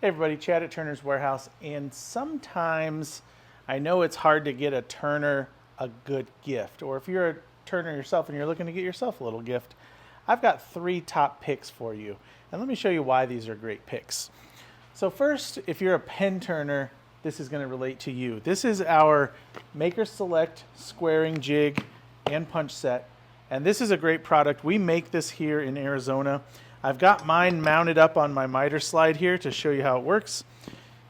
Hey everybody, Chad at Turner's Warehouse, and sometimes I know it's hard to get a Turner a good gift, or if you're a Turner yourself and you're looking to get yourself a little gift, I've got 3 top picks for you, and let me show you why these are great picks. So first, if you're a pen turner, this is going to relate to you. This is our Maker Select squaring jig and punch set, and this is a great product. We make this here in Arizona. I've got mine mounted up on my miter slide here to show you how it works.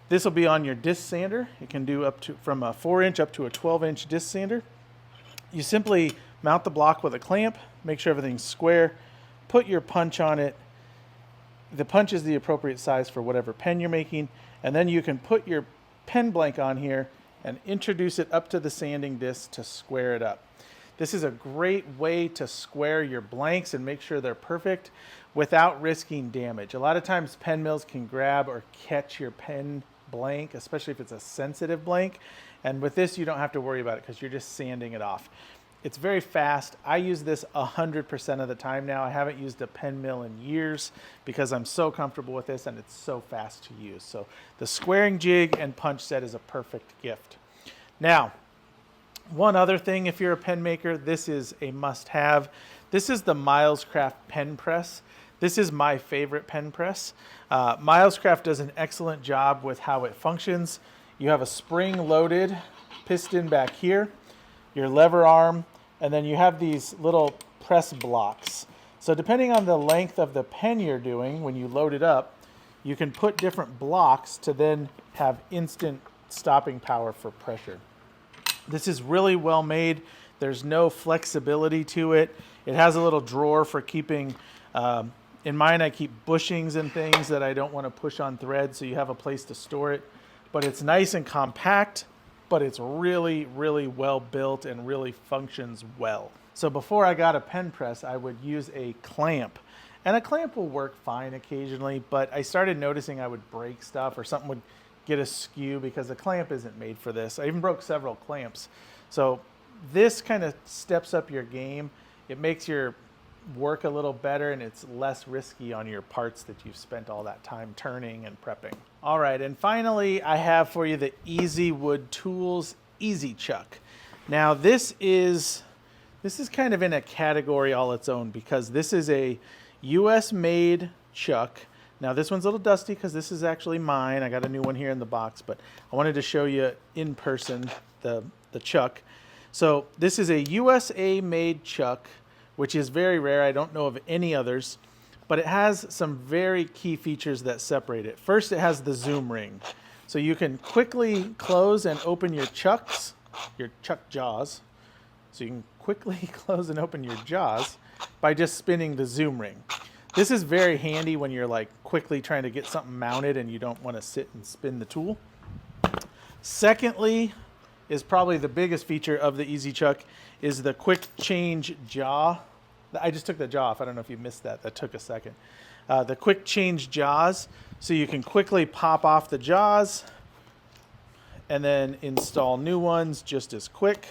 This will be on your disc sander. It can do up to from a 4-inch up to a 12-inch disc sander. You simply mount the block with a clamp, make sure everything's square, put your punch on it. The punch is the appropriate size for whatever pen you're making, and then you can put your pen blank on here and introduce it up to the sanding disc to square it up. This is a great way to square your blanks and make sure they're perfect without risking damage. A lot of times pen mills can grab or catch your pen blank, especially if it's a sensitive blank. And with this, you don't have to worry about it because you're just sanding it off. It's very fast. I use this 100% of the time now. I haven't used a pen mill in years because I'm so comfortable with this and it's so fast to use. So the squaring jig and punch set is a perfect gift. Now, one other thing, if you're a pen maker, this is a must-have. This is the Milescraft pen press. This is my favorite pen press. Milescraft does an excellent job with how it functions. You have a spring-loaded piston back here, your lever arm, and then you have these little press blocks. So depending on the length of the pen you're doing, when you load it up, you can put different blocks to then have instant stopping power for pressure. This is really well made. There's no flexibility to it. It has a little drawer for keeping, in mine I keep bushings and things that I don't want to push on thread, so you have a place to store it. But it's nice and compact, but it's really, really well built and really functions well. So before I got a pen press, I would use a clamp. And a clamp will work fine occasionally, but I started noticing I would break stuff or something would get askew because the clamp isn't made for this. I even broke several clamps. So this kind of steps up your game. It makes your work a little better and it's less risky on your parts that you've spent all that time turning and prepping. All right, and finally I have for you the Easywood Tools Easy Chuck. Now this is kind of in a category all its own because this is a US made chuck. Now this one's a little dusty because this is actually mine. I got a new one here in the box, but I wanted to show you in person the chuck. So this is a USA made chuck, which is very rare. I don't know of any others, but it has some very key features that separate it. First, it has the zoom ring. So you can quickly close and open your chucks, your chuck jaws. So you can quickly close and open your jaws by just spinning the zoom ring. This is very handy when you're like quickly trying to get something mounted and you don't want to sit and spin the tool. Secondly, is probably the biggest feature of the Easy Chuck is the quick change jaw. I just took the jaw off. I don't know if you missed that. That took a second. The quick change jaws, so you can quickly pop off the jaws and then install new ones just as quick.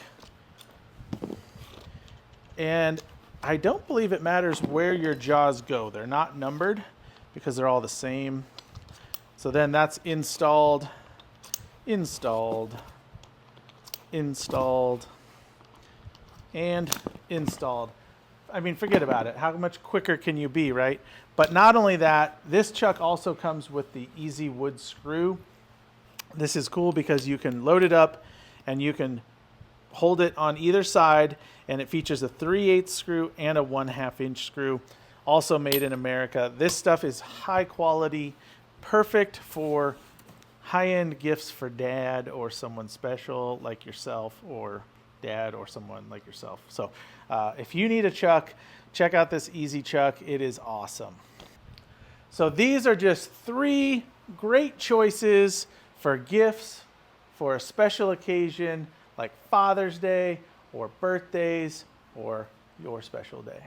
And I don't believe it matters where your jaws go. They're not numbered because they're all the same. So then that's installed, installed, installed, and installed. I mean, forget about it. How much quicker can you be, right? But not only that, this chuck also comes with the Easywood screw. This is cool because you can load it up and you can hold it on either side, and it features a 3/8 screw and a 1/2 inch screw, also made in America. This stuff is high quality, perfect for high-end gifts for dad or someone special like yourself, or dad or someone like yourself. So if you need a chuck, check out this Easy Chuck. It is awesome. So these are just 3 great choices for gifts for a special occasion like Father's Day or birthdays or your special day.